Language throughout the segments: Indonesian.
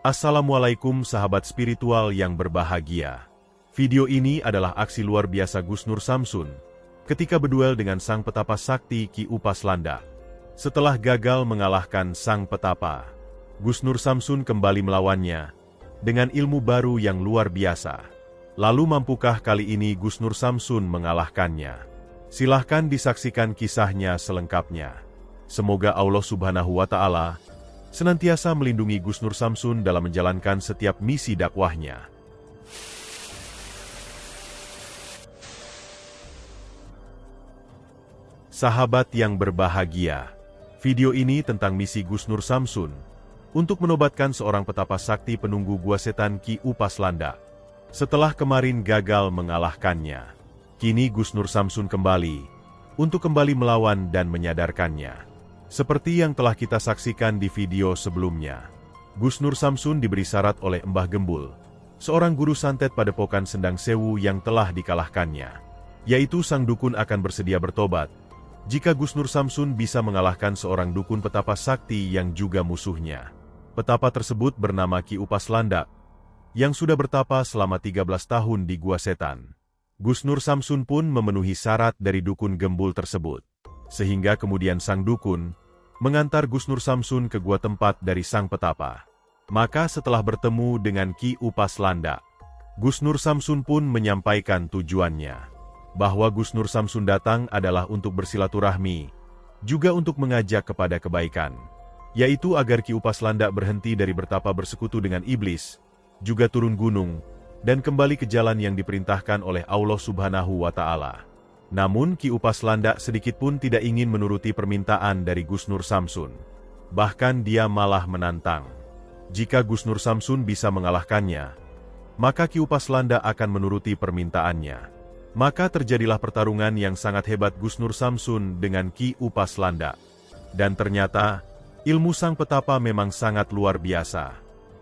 Assalamualaikum sahabat spiritual yang berbahagia. Video ini adalah aksi luar biasa Gus Nur Samsun ketika berduel dengan sang petapa sakti Ki Upas Landa. Setelah gagal mengalahkan sang petapa, Gus Nur Samsun kembali melawannya dengan ilmu baru yang luar biasa. Lalu mampukah kali ini Gus Nur Samsun mengalahkannya? Silahkan disaksikan kisahnya selengkapnya. Semoga Allah Subhanahu wa Ta'ala senantiasa melindungi Gus Nur Samsun dalam menjalankan setiap misi dakwahnya. Sahabat yang berbahagia, video ini tentang misi Gus Nur Samsun untuk menobatkan seorang petapa sakti penunggu gua setan Ki Upas Landa. Setelah kemarin gagal mengalahkannya, kini Gus Nur Samsun kembali untuk kembali melawan dan menyadarkannya. Seperti yang telah kita saksikan di video sebelumnya, Gus Nur Samsun diberi syarat oleh Mbah Gembul, seorang guru santet padepokan Sendang Sewu yang telah dikalahkannya, yaitu sang dukun akan bersedia bertobat jika Gus Nur Samsun bisa mengalahkan seorang dukun petapa sakti yang juga musuhnya. Petapa tersebut bernama Ki Upas Landa, yang sudah bertapa selama 13 tahun di Gua Setan. Gus Nur Samsun pun memenuhi syarat dari dukun Gembul tersebut, sehingga kemudian sang dukun mengantar Gus Nur Samsun ke gua tempat dari sang petapa. Maka setelah bertemu dengan Ki Upas Landa, Gus Nur Samsun pun menyampaikan tujuannya, bahwa Gus Nur Samsun datang adalah untuk bersilaturahmi, juga untuk mengajak kepada kebaikan, yaitu agar Ki Upas Landa berhenti dari bertapa bersekutu dengan iblis, juga turun gunung, dan kembali ke jalan yang diperintahkan oleh Allah Subhanahu wa Ta'ala. Namun Ki Upas Landa sedikitpun tidak ingin menuruti permintaan dari Gus Nur Samsun. Bahkan dia malah menantang, jika Gus Nur Samsun bisa mengalahkannya, maka Ki Upas Landa akan menuruti permintaannya. Maka terjadilah pertarungan yang sangat hebat Gus Nur Samsun dengan Ki Upas Landa. Dan ternyata, ilmu sang petapa memang sangat luar biasa.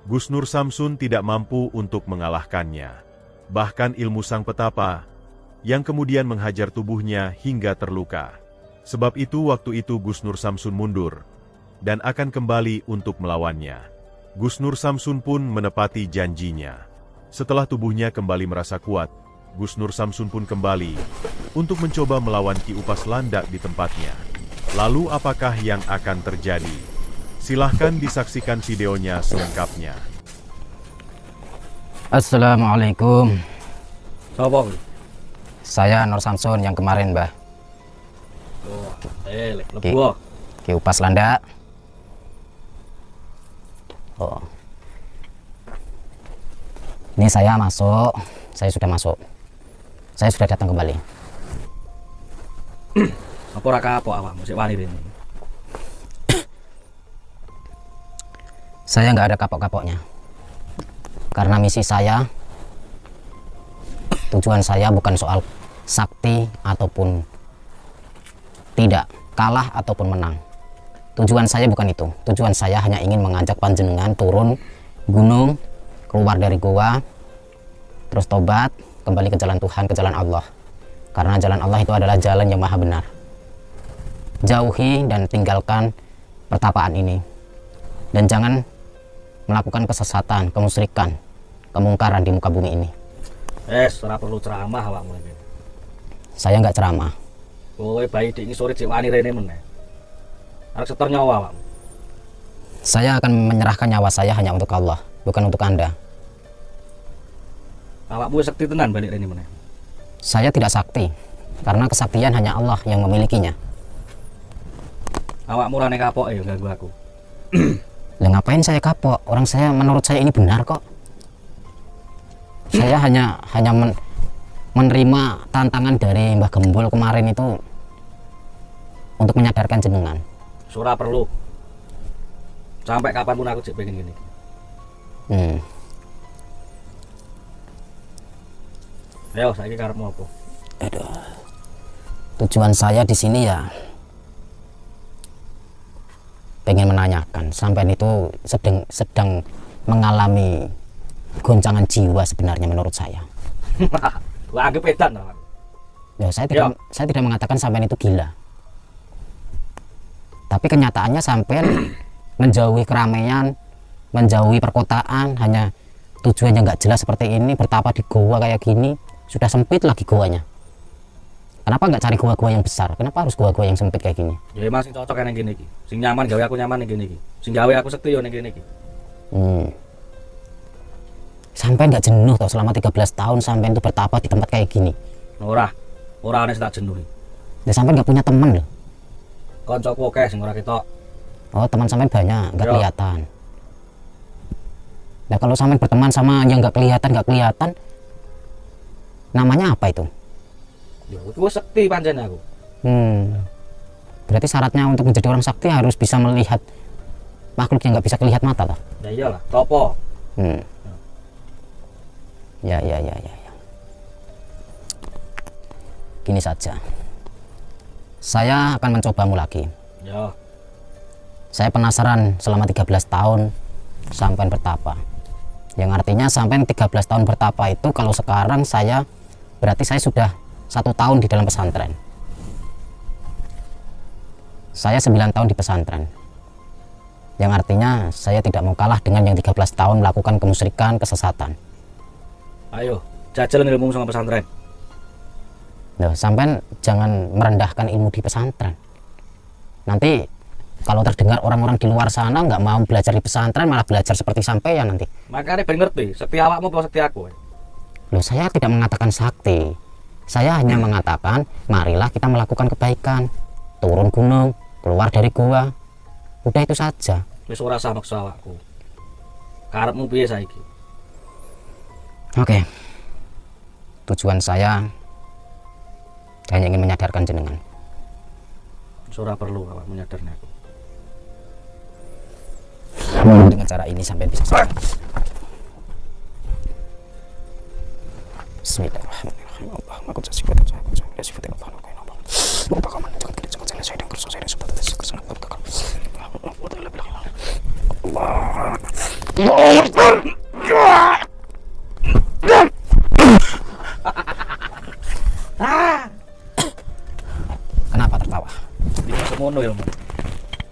Gus Nur Samsun tidak mampu untuk mengalahkannya. Bahkan ilmu sang petapa, yang kemudian menghajar tubuhnya hingga terluka. Sebab itu waktu itu Gus Nur Samsun mundur, dan akan kembali untuk melawannya. Gus Nur Samsun pun menepati janjinya. Setelah tubuhnya kembali merasa kuat, Gus Nur Samsun pun kembali untuk mencoba melawan Ki Upas Landa di tempatnya. Lalu apakah yang akan terjadi? Silahkan disaksikan videonya selengkapnya. Assalamualaikum. Siapa? Saya Nur Samsun yang kemarin, Mbah. Ki Upas Landa. Oh. Ini saya masuk. Saya sudah masuk. Saya sudah datang kembali. Apa raka apa awak musik wani ini? Saya nggak ada kapok-kapoknya. Karena misi saya, tujuan saya bukan soal sakti ataupun tidak, kalah ataupun menang. Tujuan saya bukan itu. Tujuan saya hanya ingin mengajak panjenengan turun gunung, keluar dari gua, terus tobat, kembali ke jalan Tuhan, ke jalan Allah. Karena jalan Allah itu adalah jalan yang maha benar. Jauhi dan tinggalkan pertapaan ini. Dan jangan melakukan kesesatan, kemusyrikan, kemungkaran di muka bumi ini. Ora perlu ceramah awakmu iki. Saya nggak ceramah. Kowe bayi dik sore cek wani rene meneh. Arep setor nyawa awakmu. Saya akan menyerahkan nyawa saya hanya untuk Allah, bukan untuk Anda. Awakmu sakti tenan balik rene meneh. Saya tidak sakti, karena kesaktian hanya Allah yang memilikinya. Awakmu ora nek kapok ya ganggu aku. Lah ngapain saya kapok? Orang saya, menurut saya ini benar kok. Saya hanya menerima tantangan dari Mbah Gembul kemarin itu untuk menyadarkan jenengan. Ora perlu. Sampai kapanpun aku cek pengen gini. Ayo, saiki karepmu apa? Aduh. Tujuan saya di sini ya pengen menanyakan, sampean itu sedang mengalami goncangan jiwa sebenarnya menurut saya. Wah, anggap edan. Ya, saya tidak mengatakan sampean itu gila. Tapi kenyataannya sampean menjauhi keramaian, menjauhi perkotaan, hanya tujuannya nggak jelas seperti ini, bertapa di goa kayak gini, sudah sempit lagi goanya. Kenapa nggak cari gua-gua yang besar? Kenapa harus gua-gua yang sempit kayak gini? Ya emang sing cocok yang gini iki. Sing nyaman gawe aku nyaman yang gini iki. Sing gawe aku sekti yo ning kene iki. Sampai nggak jenuh toh selama 13 tahun sampai itu bertapa di tempat kayak gini? Ora ana sing tak jenuh. Ya sampai nggak punya teman loh. Koncoku akeh sing ora ketok. Oh, teman sampai banyak, nggak Ya. kelihatan. Nah, kalau sampai berteman sama yang nggak kelihatan, namanya apa itu? Ya iku sekti pancen aku. Berarti syaratnya untuk menjadi orang sakti harus bisa melihat makhluk yang nggak bisa kelihatan mata toh? Ya iyalah, topo. Ya. Gini saja. Saya akan mencobamu lagi. Ya. Saya penasaran selama 13 tahun sampai bertapa. Yang artinya sampai 13 tahun bertapa itu kalau sekarang berarti saya sudah 1 tahun di dalam pesantren. Saya 9 tahun di pesantren. Yang artinya saya tidak mau kalah dengan yang 13 tahun melakukan kemusyrikan, kesesatan. Ayo, jajal ilmu sama pesantren. Nah, sampai jangan merendahkan ilmu di pesantren. Nanti kalau terdengar orang-orang di luar sana nggak mau belajar di pesantren, malah belajar seperti sampean nanti. Makanya ben ngerti, sekti awakmu apa sekti aku. Loh, saya tidak mengatakan sakti. Saya hanya mengatakan, marilah kita melakukan kebaikan. Turun gunung, keluar dari gua. Udah itu saja. Wis ora sah maksa awakku. Karepmu piye saiki? Oke. Tujuan saya hanya ingin menyadarkan jenengan. Wis ora perlu awak menyadarnya aku. Dengan cara ini sampai bisa sadar. Bismillahirrahmanirrahim. Allahumma qul sifatan saya sifatin Allah wa inna Allah. Lupa kamu jangan kita jangan saya dan kursus saya sudah ada kesan Allah. Kenapa tertawa? Bisa semono ilmu.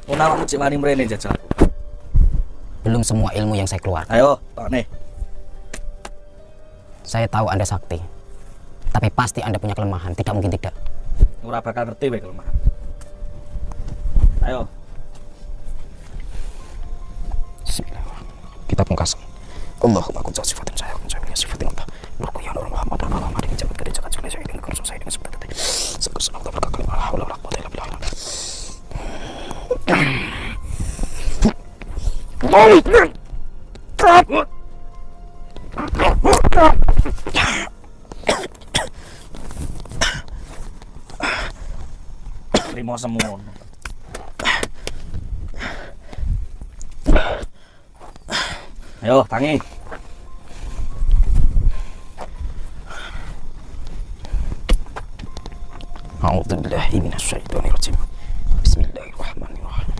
Mun awakmu cek wani mrene jajal. Belum semua ilmu yang saya keluarkan. Ayo, tok nih. Saya tahu Anda sakti, tapi pasti Anda punya kelemahan. Tidak mungkin tidak. Ora bakal ngerti wae kelemahan. Ayo. Bismillahirrahmanirrahim. Kita pungkasan. Allahumma qul sifatin saya sifatin Allah. Nurku ya Nur Muhammad wa Muhammad di jabat gede jagat saya dengan kursus saya dengan sebab tadi. Sekurang Allah berkata la haula wala quwwata illa billah. Terima semono. Ayo, tangi. A'udzu billahi minasyaitonir rajim. Bismillahirrahmanirrahim.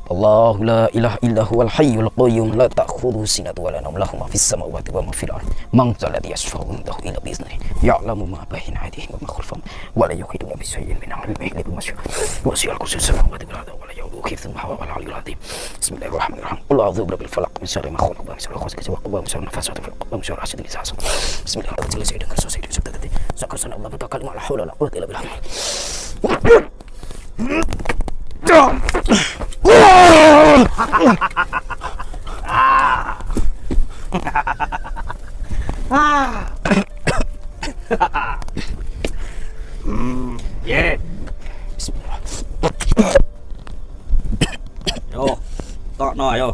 Allahu la ilaha illa huwal hayyul qayyum la ta'khudhuhu sinatun wa la nawm lahu ma fis samawati wa ma fil ardh. Man dhal ladzi yashfa'u 'indahu illa bi idhnihi. Ya'lamu ma bayna aydihim wa ma khalfahum wa la yuhituna bi shay'in min 'ilmihi illa bima sha'a. Wasi'a kursiyuhu samawati wal ardi wa la ya'uduhu hifdhuhuma wa huwal 'aliyyul 'azim. Bismillahirrahmanirrahim. Qul a'udzu birabbil falaq min syarri ma khalaq wa min syarri ghasiqin idha waqab wa min syarri nafasatil fil 'uqad wa min syarri hasidin idha hasad. Bismillahirrahmanirrahim. Sakarsan Allah bertakal la haula wala quwwata illa billah. Ye. Yo. Tokno ayo.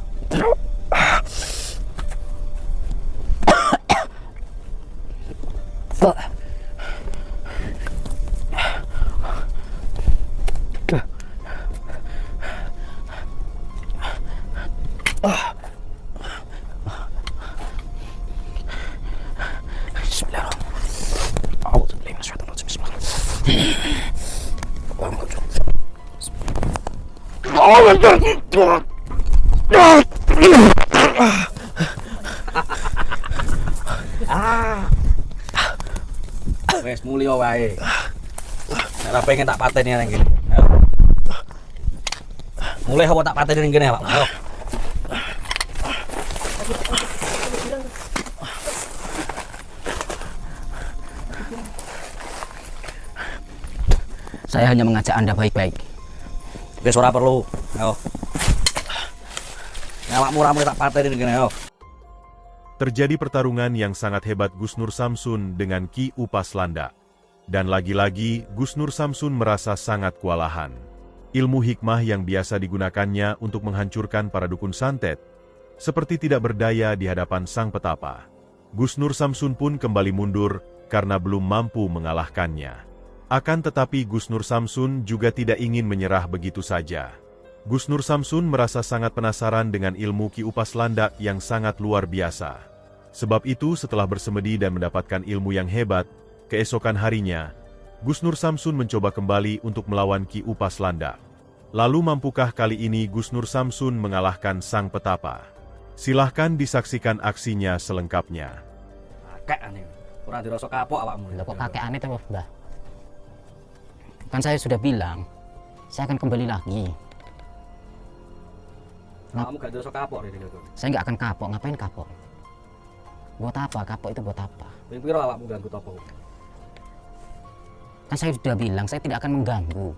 Wes mulya wae. Nek ora pengen tak pateni nang kene. Ayo. Mulai apa tak pateni ning kene, Pak? Ayo. Saya hanya mengajak Anda baik-baik. Wes ora perlu. Ayo. Awakmu ora mulai tak pateni ning kene, ayo. Terjadi pertarungan yang sangat hebat Gus Nur Samsun dengan Ki Upas Landa. Dan lagi-lagi, Gus Nur Samsun merasa sangat kewalahan. Ilmu hikmah yang biasa digunakannya untuk menghancurkan para dukun santet, seperti tidak berdaya di hadapan sang petapa. Gus Nur Samsun pun kembali mundur karena belum mampu mengalahkannya. Akan tetapi Gus Nur Samsun juga tidak ingin menyerah begitu saja. Gus Nur Samsun merasa sangat penasaran dengan ilmu Ki Upas Landa yang sangat luar biasa. Sebab itu setelah bersemedi dan mendapatkan ilmu yang hebat, keesokan harinya, Gus Nur Samsun mencoba kembali untuk melawan Ki Upas Landa. Lalu mampukah kali ini Gus Nur Samsun mengalahkan sang petapa? Silahkan disaksikan aksinya selengkapnya. Kakek aneh. Ora dirasa kapok awakmu. Loh, kok kakek aneh tuh, Mbah? Kan saya sudah bilang, saya akan kembali lagi. Kamu gak dirasa kapok rene kok. Saya nggak akan kapok. Ngapain kapok? Buat apa? Kapok itu buat apa? Ping piro awakmu ganggu topo? Kan saya sudah bilang, saya tidak akan mengganggu.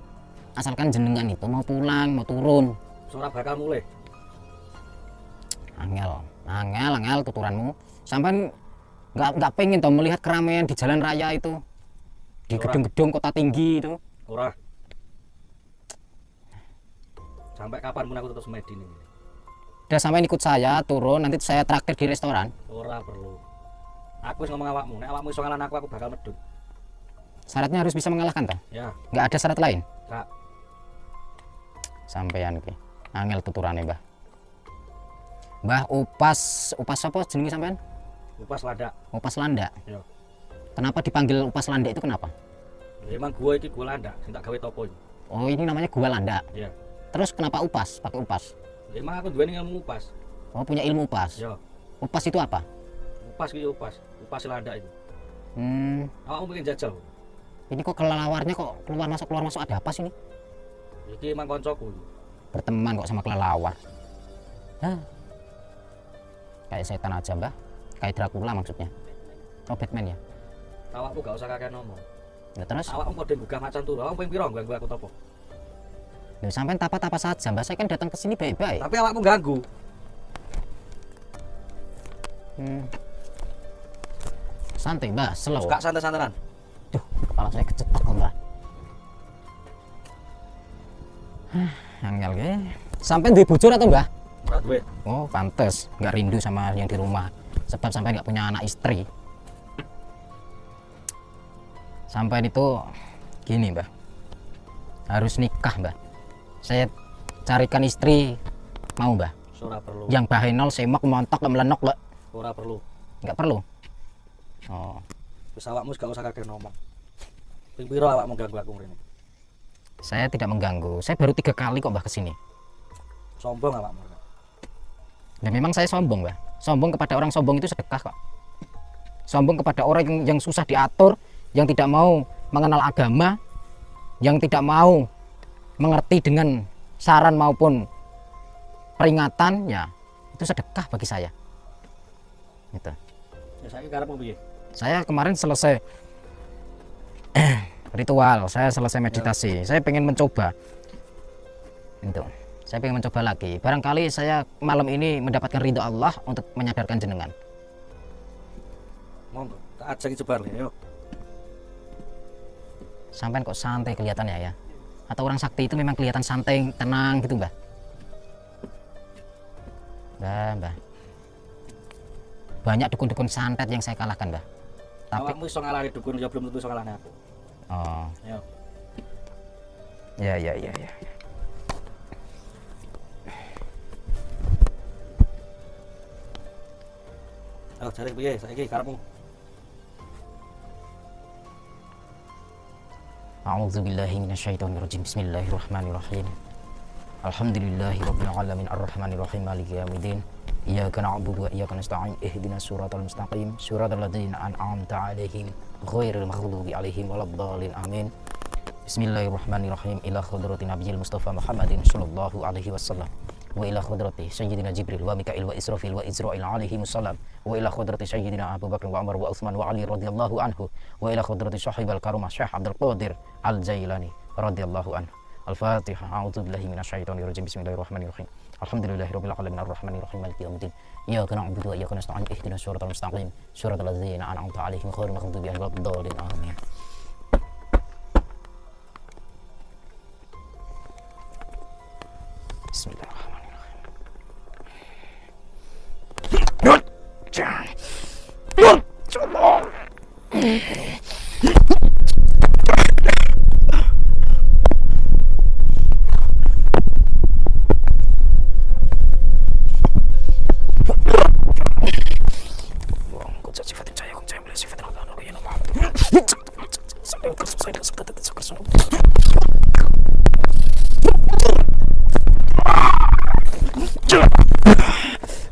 Asalkan jenengan itu mau pulang, mau turun. Ora bakal mulai. Angel tuturanmu. Sampai nggak pengen toh melihat keramaian di jalan raya itu, di gedung-gedung kota tinggi itu. Ora. Sampai kapan pun aku tetap semedi nih. Udah sampai ikut saya turun, nanti saya traktir di restoran. Ora perlu. Aku wis ngomong awakmu, nek awakmu iso ngalahin aku bakal medhun. Syaratnya harus bisa mengalahkan toh? Ya, Nggak ada syarat lain? Kak. Sampeyan ki. Angel tuturane, Mbah. Mbah Upas apa jenenge sampean? Upas Landa. Upas Landa. Ya. Kenapa dipanggil Upas Landa itu kenapa? Emang gua iki gua Landa, sing tak gawe topo iki. Oh, ini namanya gua Landa. Ya. Terus kenapa Upas? Pakai Upas? Emang aku duweni ilmu upas. Oh, punya ilmu Upas. Ya. Upas itu apa? Upas iki upas. Upas Landa itu. Awakmu pengen jajal. Ini kok kelelawarnya kok keluar masuk ada apa sih ini? Iki emang koncoku. Berteman kok sama kelelawar. Hah. Kayak setan aja, Mbah. Kayak Dracula maksudnya. Oh, Batman ya. Awakmu gak usah kakek ngomong. Ya, terus? Awakmu kok gugah macan turu. Awakmu pengen piro ganggu aku topo? Loh, sampean tapa-tapa saja, Mbah. Saya kan datang ke sini baik-baik. Tapi awakmu ganggu. Santai, Mbah. Slow. Gak santai-santaian. Duh, kepala saya kecetak kok, Mbah. Angel ge. Sampai duwe bojor atau Mbah? Ora duwe. Oh, pantes nggak rindu sama yang di rumah. Sebab sampai nggak punya anak istri. Sampai itu gini, Mbah. Harus nikah, Mbah. Saya carikan istri, mau, Mbah? Ora perlu. Yang bahenol, semak, montok, melenok, Mbak. Ora perlu. Nggak perlu. Oh. Wis awakmu gak usah kakek ngomong. Ping piro awakmu ganggu aku rene? Saya tidak mengganggu. Saya baru 3 kali kok, Mbah, kesini. Sombong awakmu. Dan memang saya sombong, Mbah. Sombong kepada orang sombong itu sedekah kok. Sombong kepada orang yang susah diatur, yang tidak mau mengenal agama, yang tidak mau mengerti dengan saran maupun peringatan, ya itu sedekah bagi saya. Gitu. Ya saiki karepmu piye? Saya kemarin selesai ritual, saya selesai meditasi. Saya pengen mencoba. Itu. Saya pengen mencoba lagi. Barangkali saya malam ini mendapatkan ridho Allah untuk menyadarkan jenengan. Monggo, tak ajak jebar ya, yuk. Sampai kok santai kelihatannya ya? Atau orang sakti itu memang kelihatan santai, tenang gitu, Mbah? Mbah. Banyak dukun-dukun santet yang saya kalahkan, Mbah. Tapi Awakmu iso ngalahni dukun, ya belum tentu iso ngalahni aku. oh. Ya. Ya. Ayo cari piye saiki karepmu? A'udzubillahi minasyaitonirrajim. Bismillahirrahmanirrahim. Alhamdulillahi rabbil alamin arrahmanir rahim maliki yaumiddin. Iyyaka na'budu wa iyyaka nasta'in ihdinas siratal mustaqim siratal ladzina an'amta 'alaihim ghairil maghdubi 'alaihim waladdallin amin. Bismillahirrahmanirrahim. Ila hadratin nabiyil mustafa Muhammadin sallallahu alaihi wasallam wa ila hadrati sayyidina Jibril wa Mikail wa Israfil wa Izrail alaihi wassalam wa ila hadrati sayyidina Abu Bakar wa Umar wa Utsman wa Ali radhiyallahu anhu wa ila hadrati sahibal karomah Syekh Abdul Qadir Al-Jailani radhiyallahu anhu. Al-Fatihah. A'udzu billahi minasyaitonir rajim. Bismillahirrahmanirrahim. Alhamdulillahirabbil alamin arrahmanir rahim maliki yaumiddin. Iyyaka na'budu wa iyyaka nasta'in ihdinas siratal mustaqim siratal ladzina an'amta 'alaihim ghairil maghdubi 'alaihim waladdallin amin. Bismillahirrahmanirrahim.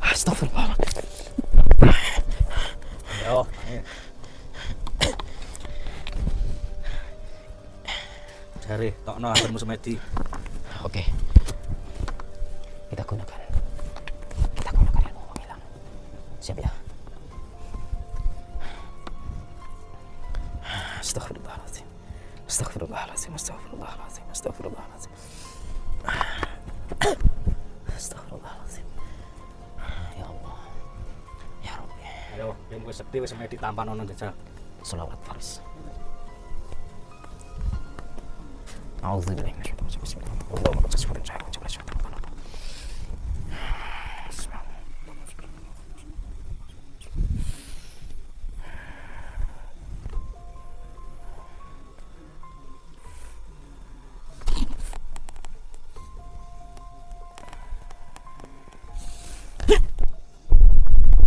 Astagfirullah. Yo. Cari tokno agenmu semedi. Oke. Kita gunakan ilmu menghilang. Siap ya? Astagfirullahaladzim. Astagfirullahaladzim. Astagfirullahaladzim. Astagfirullahaladzim. Astagfirullahaladzim. Ya Allah. Ya Rabbi. Ayo, yen wis sedhi wis semedi tampan ono jajal. Salawat Faris. A'udzubillahi minasyaitonir rajim. Bismillahirrahmanirrahim.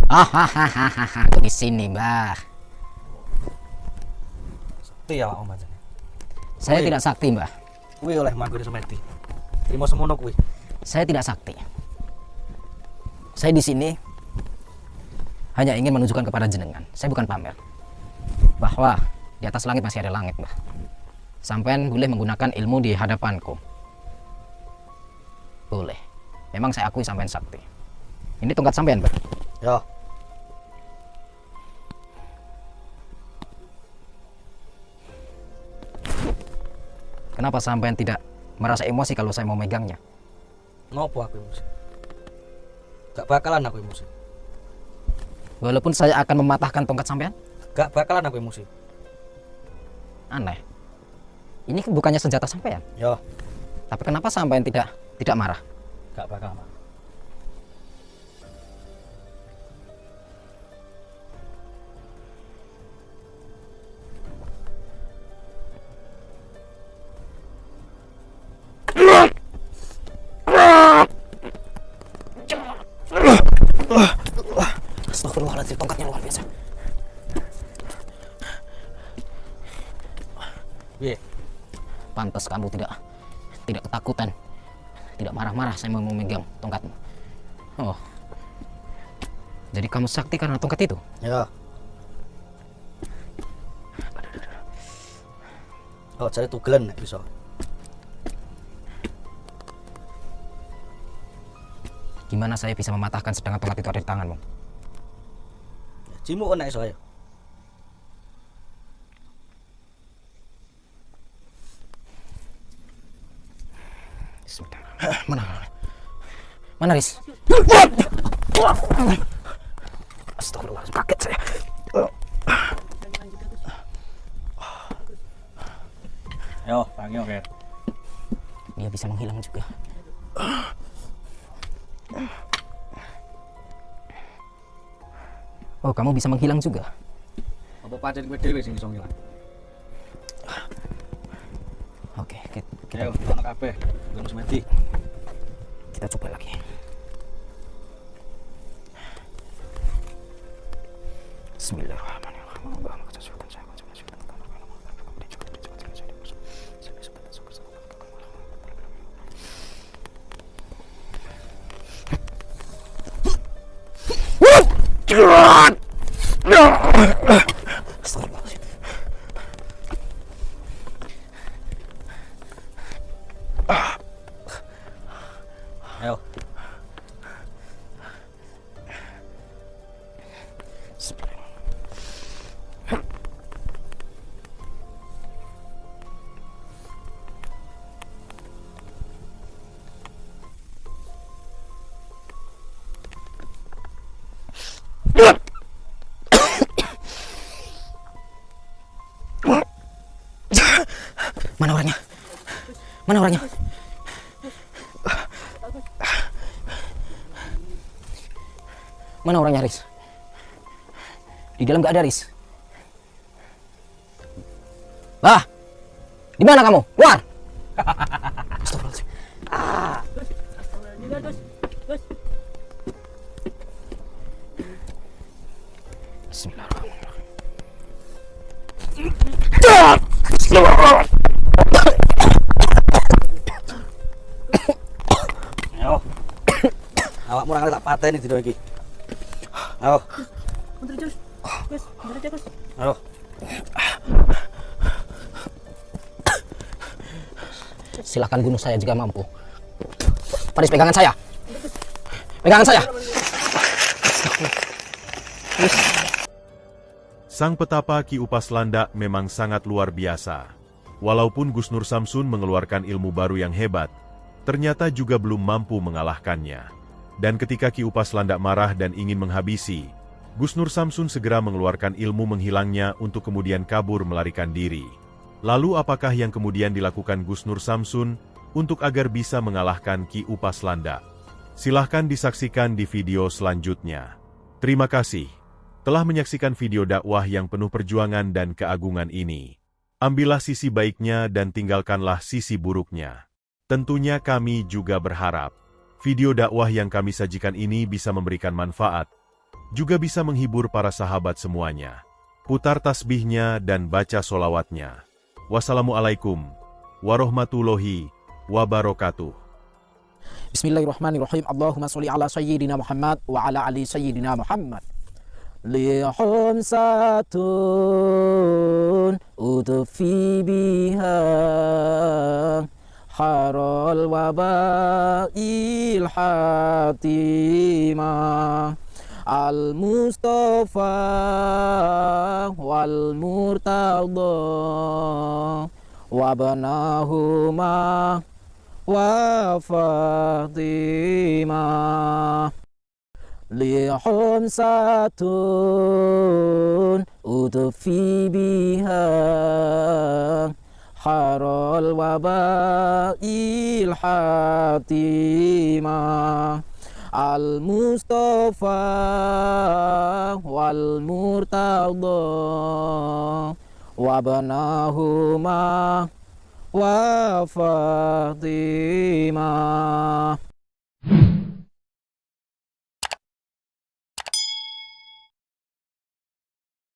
Aku di sini, Mbah. Sakti ya Om Anjane. Saya tidak sakti, Mbah. Kuwi oleh manggon semedi. Trimo semono kuwi. Saya tidak sakti. Saya di sini hanya ingin menunjukkan kepada jenengan. Saya bukan pamer. Bahwa di atas langit masih ada langit, Mbah. Sampean boleh menggunakan ilmu di hadapanku. Boleh. Memang saya akui sampean sakti. Ini tongkat sampean, Mbah. Yo. Kenapa sampean tidak merasa emosi kalau saya mau megangnya? Ngopo aku emosi? Gak bakalan aku emosi. Walaupun saya akan mematahkan tongkat sampean? Gak bakalan aku emosi. Aneh. Ini bukannya senjata sampean. Yo, Tapi kenapa sampean tidak marah? gak bakal marah. Astagfirullahaladzim, tongkatnya luar biasa. Piye? Pantas kamu tidak ketakutan, tidak marah-marah saya mau memegang tongkatmu. Oh, jadi kamu sakti karena tongkat itu? Ya. Oh, cari tugelan nek bisa. Gimana saya bisa mematahkan sedangkan tongkat itu ada di tanganmu? Cimu nek iso ayo. Mana Riz? Astagfirullahaladzim, kaget saya. Yo, panggil oke. Dia bisa menghilang juga. Oh, kamu bisa menghilang juga? Apa pancen kowe dhewe sing iso ngilang? Oke, Ayo, ono kabeh. Ngono semedi. kita coba lagi. Bismillahirrahmanirrahim. Ayo. Mana orangnya? Mana orangnya? Mana orangnya, Riz? Di dalam gak ada, Riz. Bah! Di mana kamu? Keluar! Astagfirullahaladzim. Bismillahirrahmanirrahim. Ayo. Awakmu ora tak pateni dina iki. Ayo. Ayo. Silakan bunuh saya jika mampu. Paris, pegangan saya. Pegangan saya. Sang petapa Ki Upas Landak memang sangat luar biasa. Walaupun Gus Nur Samsun mengeluarkan ilmu baru yang hebat, ternyata juga belum mampu mengalahkannya. Dan ketika Ki Upas Landak marah dan ingin menghabisi, Gus Nur Samsun segera mengeluarkan ilmu menghilangnya untuk kemudian kabur melarikan diri. Lalu apakah yang kemudian dilakukan Gus Nur Samsun untuk agar bisa mengalahkan Ki Upas Landak? Silahkan disaksikan di video selanjutnya. Terima kasih telah menyaksikan video dakwah yang penuh perjuangan dan keagungan ini. Ambillah sisi baiknya dan tinggalkanlah sisi buruknya. Tentunya kami juga berharap video dakwah yang kami sajikan ini bisa memberikan manfaat, juga bisa menghibur para sahabat semuanya. Putar tasbihnya dan baca solawatnya. Wassalamualaikum warahmatullahi wabarakatuh. Bismillahirrahmanirrahim. Allahumma sholli ala sayyidina Muhammad wa ala ali sayyidina Muhammad. Lihum satun udfi biha harul wabail hatimah al-Mustafa wal Murtada wa banahuma wa Fatimah. Lihum satun udfi biha harul wabail hatimah al-Mustafa wal Murtada wa banahuma wa Fatimah.